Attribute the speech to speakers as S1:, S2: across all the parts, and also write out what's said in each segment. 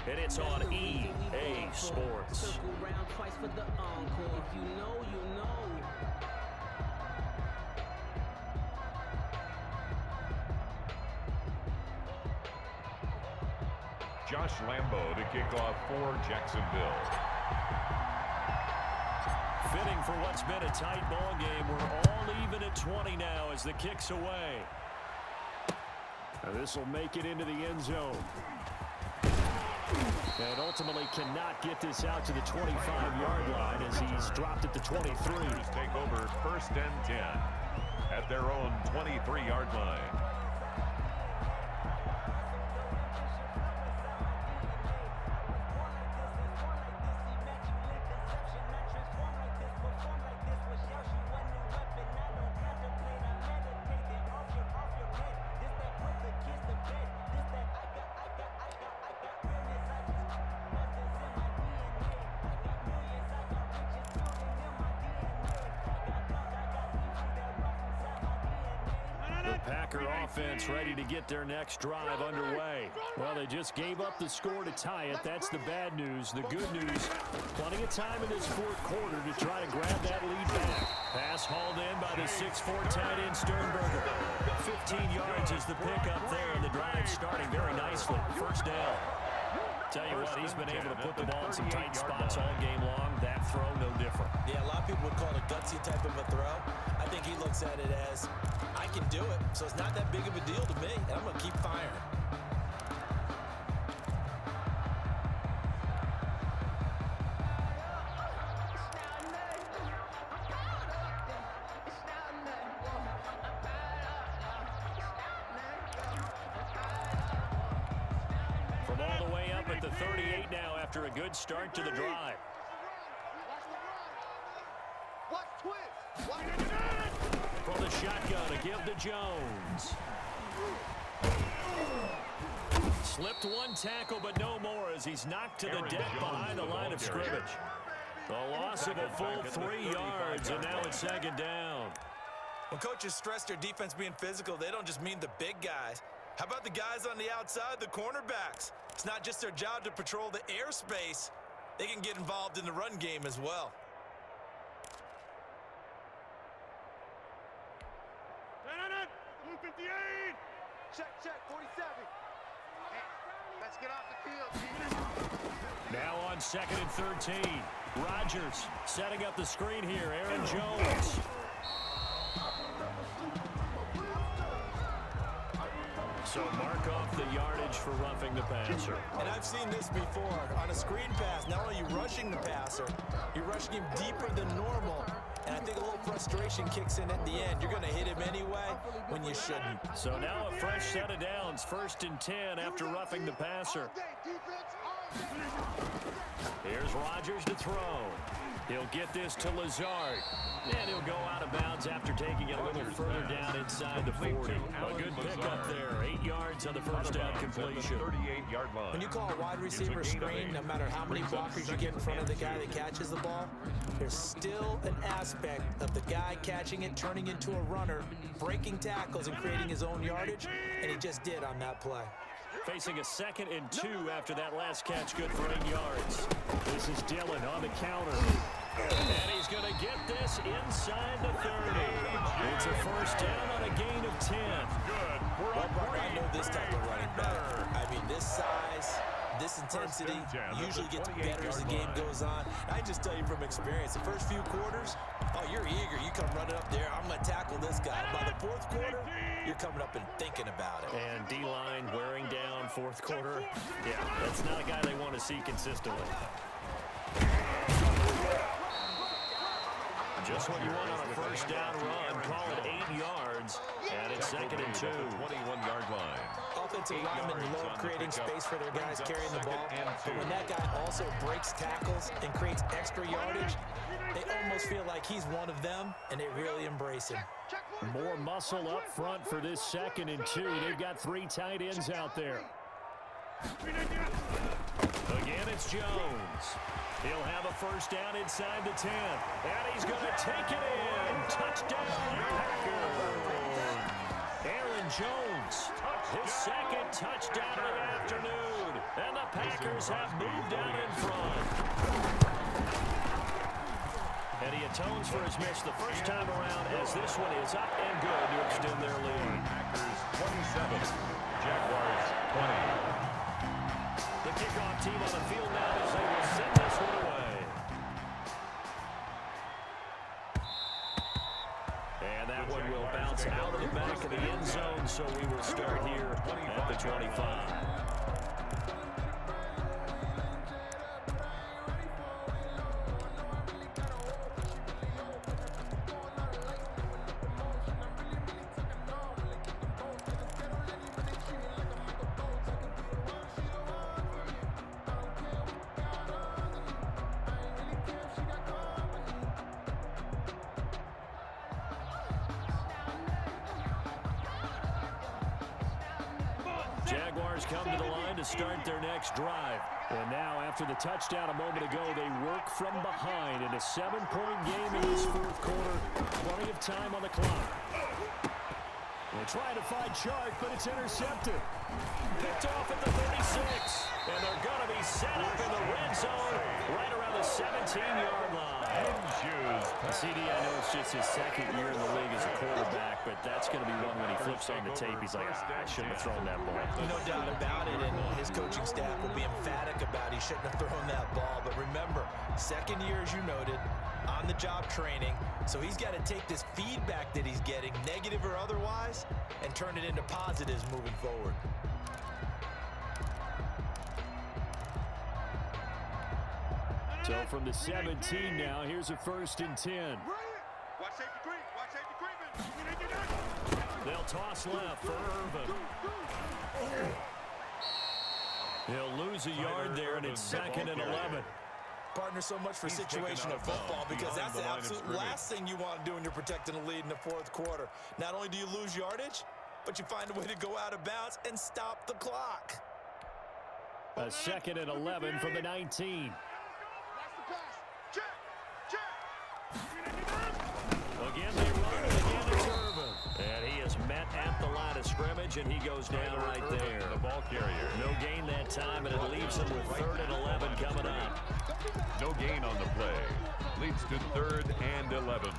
S1: and it's on EA Sports.
S2: Josh Lambo to kick off for Jacksonville.
S1: Fitting for what's been a tight ball game. We're all even at 20 now as the kick's away. This will make it into the end zone. And ultimately cannot get this out to the 25-yard line as he's dropped at the 23.
S2: Take over 1st and 10 at their own 23-yard line.
S1: Packer offense ready to get their next drive underway. Well, they just gave up the score to tie it. That's the bad news. The good news, plenty of time in this fourth quarter to try to grab that lead back. Pass hauled in by the 6'4" tight end Sternberger. 15 yards is the pickup there, and the drive starting very nicely. First down. Tell you what, he's been able to put the ball in some tight spots all game long. That throw, no different.
S3: Yeah, a lot of people would call it a gutsy type of a throw. I think he looks at it as, I can do it, so it's not that big of a deal to me, and I'm going to keep firing.
S1: From all the way up at the 38 now after a good start to the drive. From the shotgun to give to Jones. Slipped one tackle, but no more as he's knocked to the deck behind the line of scrimmage. The loss of a full 3 yards, and now it's second down.
S3: When coaches stress their defense being physical, they don't just mean the big guys. How about the guys on the outside, the cornerbacks? It's not just their job to patrol the airspace. They can get involved in the run game as well.
S4: Blue 58. Check, 47. Hey, let's get off the field, team.
S1: Now on 2nd and 13. Rodgers setting up the screen here. Aaron Jones. So mark off the yardage for roughing the passer.
S3: And I've seen this before. On a screen pass, not only are you rushing the passer, you're rushing him deeper than normal. And I think a little frustration kicks in at the end. You're going to hit him anyway when you shouldn't.
S1: So now a fresh set of downs. 1st and 10 after roughing the passer. Here's Rodgers to throw. He'll get this to Lazard. And he'll go out of bounds after taking it a little further down inside the 40. A good pickup there. 8 yards on the first down completion.
S2: 38-yard line.
S3: When you call a wide receiver screen, no matter how many blockers you get in front of the guy that catches the ball, there's still an aspect of the guy catching it, turning into a runner, breaking tackles and creating his own yardage, and he just did on that play.
S1: Facing a 2nd and 2 after that last catch, good for 8 yards. This is Dillon on the counter. And he's going to get this inside the 30. It's a first down on a gain of 10.
S3: Well, Brock, I know this type of running back. I mean, this size, this intensity usually gets better as the game goes on. I just tell you from experience, the first few quarters, oh, you're eager. You come running up there. I'm going to tackle this guy. By the 4th quarter, you're coming up and thinking about it.
S1: And D-line wearing down 4th quarter. Yeah, that's not a guy they want to see consistently. Just what you want on a first down run. Call it 8 yards. And it's 2nd and 2.
S2: 21-yard line.
S3: Offensive linemen love creating space for their guys carrying the ball. But when that guy also breaks tackles and creates extra yardage, they almost feel like he's one of them, and they really embrace him.
S1: More muscle up front for this 2nd and 2. They've got 3 tight ends out there. Again, it's Jones. He'll have a first down inside the 10. And he's going to take it in. Touchdown, Packers. Aaron Aaron Jones. His second touchdown of the afternoon. And the Packers have moved out in front. And he atones for his miss the first time around as this one is up and good to extend their lead.
S2: Packers 27, Jaguars 20.
S1: The kickoff team on the field now as they will send this one away. And that one will bounce out of the back of the end zone, so we will start here at the 25. Jaguars come to the line to start their next drive. And now, after the touchdown a moment ago, they work from behind in a 7-point game in this fourth quarter. Plenty of time on the clock. They're trying to find Chark, but it's intercepted. Picked off at the 36. And they're going to be set up in the red zone right around the 17-yard line. CD, I know it's just his second year in the league as a quarterback, but that's going to be one when he flips on the tape. He's like, I shouldn't have thrown that ball.
S3: No doubt about it, and his coaching staff will be emphatic about he shouldn't have thrown that ball. But remember, second year, as you noted, on-the-job training, so he's got to take this feedback that he's getting, negative or otherwise, and turn it into positives moving forward.
S1: So from the 17 now, here's a 1st and 10.
S4: Watch safety green. Watch safety green.
S1: They'll toss left for Irvin. He'll lose a yard there, and it's 2nd and 11.
S3: Partner, so much for situational football, because that's the absolute last thing you want to do when you're protecting a lead in the fourth quarter. Not only do you lose yardage, but you find a way to go out of bounds and stop the clock.
S1: A 2nd and 11 from the 19. Again, they run, and again it's Irvin. And he is met at the line of scrimmage, and he goes down right there.
S2: The ball carrier.
S1: No gain that time, and it leaves him with 3rd and 11 coming up.
S2: No gain on the play. Leads to 3rd and 11.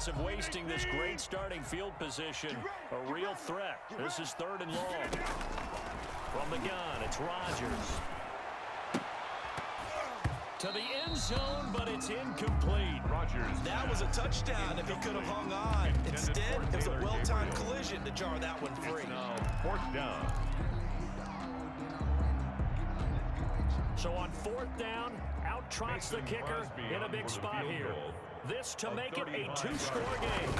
S1: Of wasting this great starting field position, a real threat. This is 3rd and long. From the gun, it's Rodgers. To the end zone, but it's incomplete.
S2: Rodgers.
S3: That was a touchdown if he could have hung on. Instead, it was a well-timed collision to jar that one free.
S2: Now 4th down.
S1: So on 4th down, out trots the kicker in a big spot here. This to make it a 2-score game.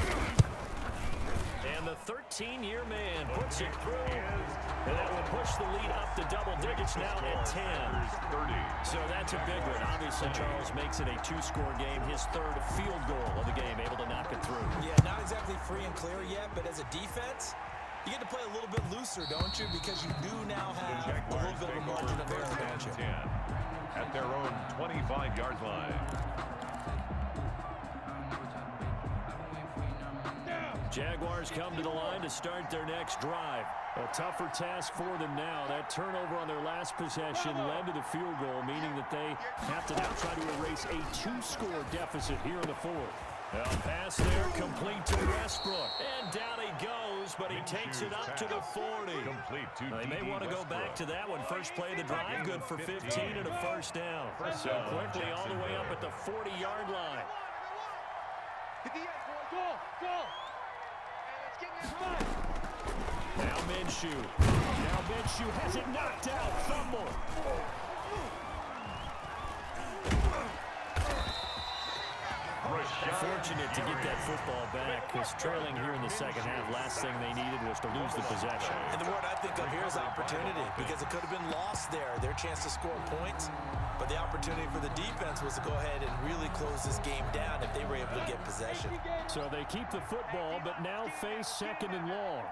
S1: And the 13-year man puts it through. And that will push the lead up to double digits now at 10. So that's a big one. Obviously, Charles makes it a 2-score game. His 3rd field goal of the game, able to knock it through.
S3: Yeah, not exactly free and clear yet, but as a defense, you get to play a little bit looser, don't you? Because you do now have a little bit of a margin of error, don't you?
S2: At their own 25-yard line.
S1: Jaguars come to the line to start their next drive. A tougher task for them now. That turnover on their last possession led to the field goal, meaning that they have to now try to erase a 2-score deficit here in the 4th. A pass there, complete to Westbrook. And down he goes, but he takes it up to the 40. They may want to go back to that one. First play of the drive, good for 15 and a 1st down. So quickly all the way up at the 40-yard line. Now Minshew has it knocked out. Fumble. Fortunate to get that football back, because trailing here in the second half, last thing they needed was to lose the possession.
S3: And the word I think of here is opportunity, because it could have been lost there, their chance to score points. But the opportunity for the defense was to go ahead and really close this game down if they were able to get possession.
S1: So they keep the football, but now face second and long.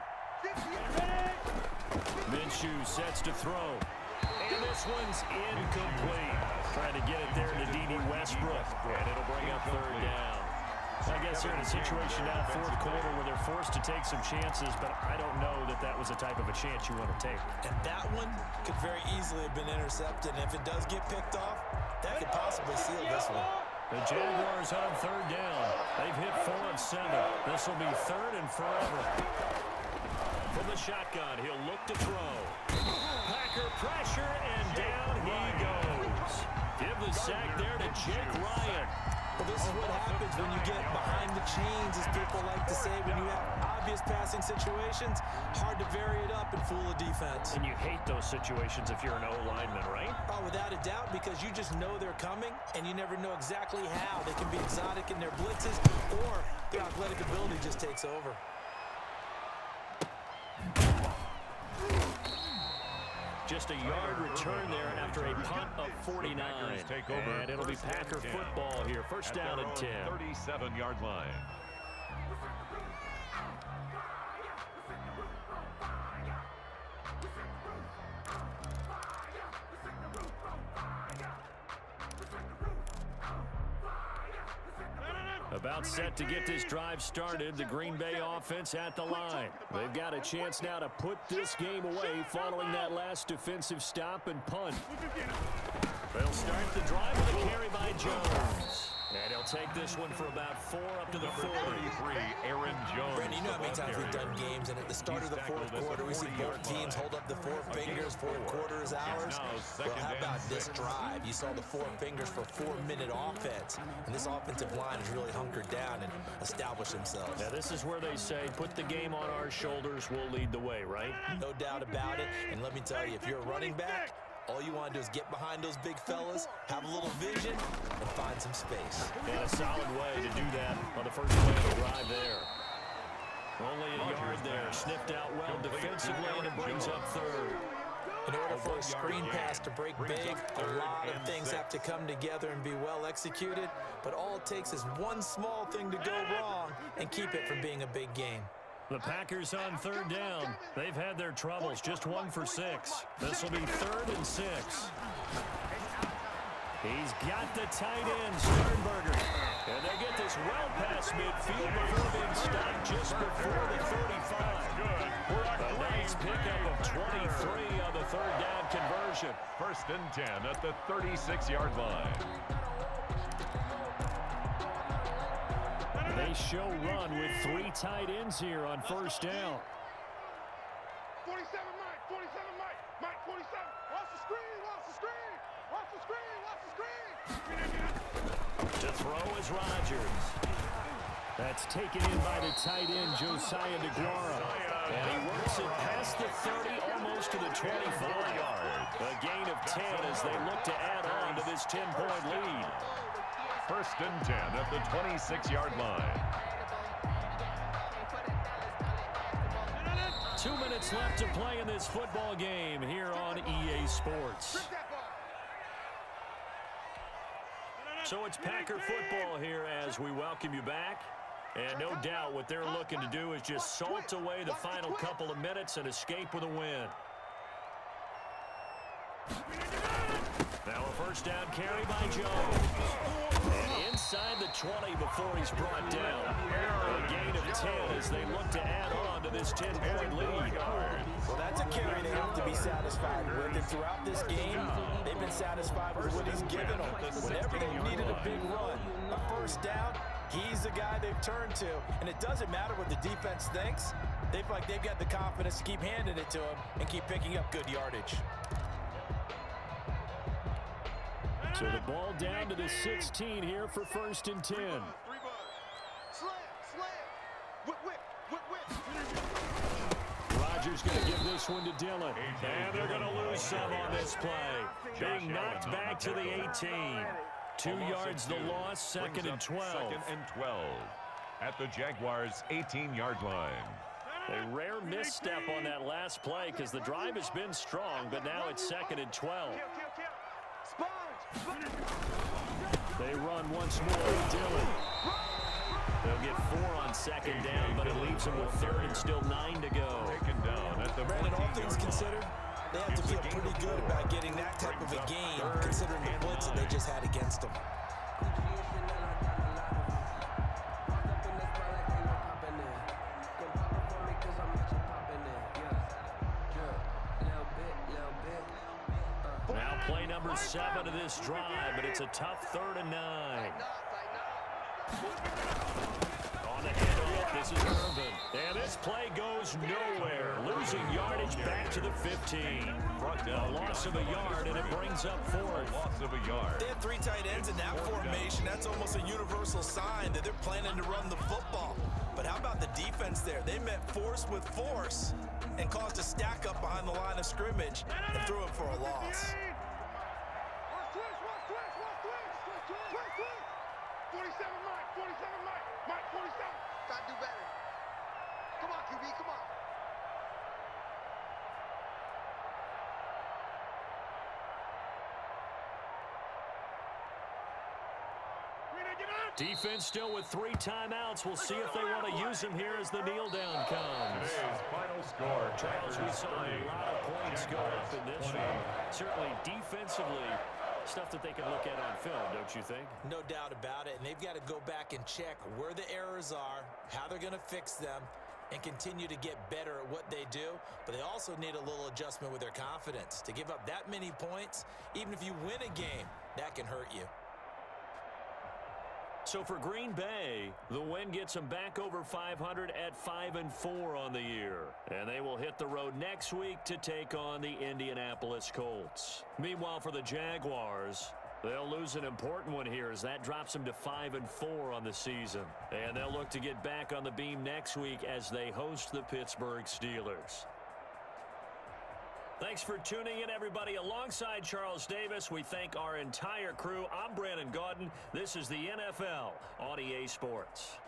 S1: Minshew sets to throw. And this one's incomplete. Trying to get it there to D.D. Westbrook. And it'll bring up third down. I guess they're in a situation now, fourth quarter, where they're forced to take some chances, but I don't know that that was the type of a chance you want to take.
S3: And that one could very easily have been intercepted. And if it does get picked off, that could possibly seal this one.
S1: The Jaguars on third down. They've hit 4 of 7. This will be third and forever. From the shotgun, he'll look to throw. Packer pressure, and down he goes. Give the sack there to Jake Ryan.
S3: Well, this is what happens when you get behind the chains, as people like to say. When you have obvious passing situations, hard to vary it up and fool a defense.
S1: And you hate those situations if you're an O-lineman, right?
S3: Oh, without a doubt, because you just know they're coming, and you never know exactly how. They can be exotic in their blitzes, or their athletic ability just takes over.
S1: Just a yard return there after a punt of 49. And it'll be Packer football here. First down and 10.
S2: 37-yard line.
S1: About set to get this drive started, the Green Bay offense at the line. They've got a chance now to put this game away following that last defensive stop and punt. They'll start the drive with a carry by Jones. And he'll take this one for about 4 up to the 40.
S2: 33, Aaron Jones.
S3: Brandon, you know how many times we've done games, and at the start of the fourth quarter, we see both teams hold up the 4 fingers, 4 quarters ours. Well, how about this drive? You saw the 4 fingers for 4-minute offense, and this offensive line has really hunkered down and established themselves.
S1: Now, this is where they say, put the game on our shoulders, we'll lead the way, right?
S3: No doubt about it, and let me tell you, if you're a running back, all you want to do is get behind those big fellas, have a little vision, and find some space.
S1: And a solid way to do that on the first play of the drive there. Only a yard there, sniffed out well defensively, and it brings up third.
S3: In order for a screen pass to break big, a lot of things have to come together and be well executed, but all it takes is one small thing to go wrong and keep it from being a big game.
S1: The Packers on third down. They've had their troubles, just 1 for 6. This will be 3rd and 6. He's got the tight end, Sternberger. And they get this well past midfield before being stopped just before the 35. A nice pickup of 23 on the third down conversion.
S2: 1st and 10 at the 36-yard line.
S1: They show run with 3 tight ends here on first down.
S4: 47 Mike, 47 Mike, Mike 47. Watch the screen, watch the screen, watch the screen, watch the screen.
S1: To throw is Rodgers. That's taken in by the tight end, Josiah DeGuara. And he works it past the 30, almost to the 25. A gain of 10 as they look to add on to this 10-point lead.
S2: 1st and 10 at the 26-yard line.
S1: 2 minutes left to play in this football game here on EA Sports. So it's Packer football here as we welcome you back. And no doubt what they're looking to do is just salt away the final couple of minutes and escape with a win. Now a first down carry by Jones. And inside the 20 before he's brought down. A gain of 10 as they look to add on to this 10-point lead.
S3: Well, that's a carry they have to be satisfied with. And throughout this game, they've been satisfied with what he's given them. Whenever they've needed a big run, a first down, he's the guy they've turned to. And it doesn't matter what the defense thinks. They feel like they've got the confidence to keep handing it to him and keep picking up good yardage.
S1: So the ball down to the 16 here for 1st and 10.
S4: Slam, slam. Whip.
S1: Rodgers going to give this one to Dillon. And they're going to lose some on this play. Being knocked back to the 18. 2 yards the loss, second and 12.
S2: Second and 12 at the Jaguars' 18-yard line.
S1: A rare misstep on that last play because the drive has been strong, but now it's second and 12. They run once more. Dillon. They'll get 4 on second down, but it leaves them with third and still 9 to go.
S2: Taken down at the
S3: Brandon, all things considered, they have to feel pretty good about getting that type of a game, considering the blitz that they just had against them.
S1: Now play number 7 of this drive, but it's a tough 3rd and 9. On the handoff, this is Irvin. And this play goes nowhere. Losing yardage back to the 15. A loss of a yard, and it brings up 4th.
S2: Loss of a yard.
S3: They had 3 tight ends in that formation. That's almost a universal sign that they're planning to run the football. But how about the defense there? They met force with force and caused a stack up behind the line of scrimmage and threw it for a loss.
S4: 47 Mike, 47 Mike, Mike 47. Gotta do better. Come on, QB, come on.
S1: Defense still with 3 timeouts. We'll see if they want to use them here as the kneel down comes.
S2: Today's final score.
S1: Charles, we saw a lot of points go up in this one. Certainly defensively, stuff that they can look at on film, don't you think?
S3: No doubt about it, and they've got to go back and check where the errors are, how they're going to fix them, and continue to get better at what they do. But they also need a little adjustment with their confidence. To give up that many points, even if you win a game, that can hurt you.
S1: So for Green Bay, the win gets them back over 500 at 5-4 on the year. And they will hit the road next week to take on the Indianapolis Colts. Meanwhile, for the Jaguars, they'll lose an important one here as that drops them to 5-4 on the season. And they'll look to get back on the beam next week as they host the Pittsburgh Steelers. Thanks for tuning in, everybody. Alongside Charles Davis, we thank our entire crew. I'm Brandon Gaudin. This is the NFL on EA Sports.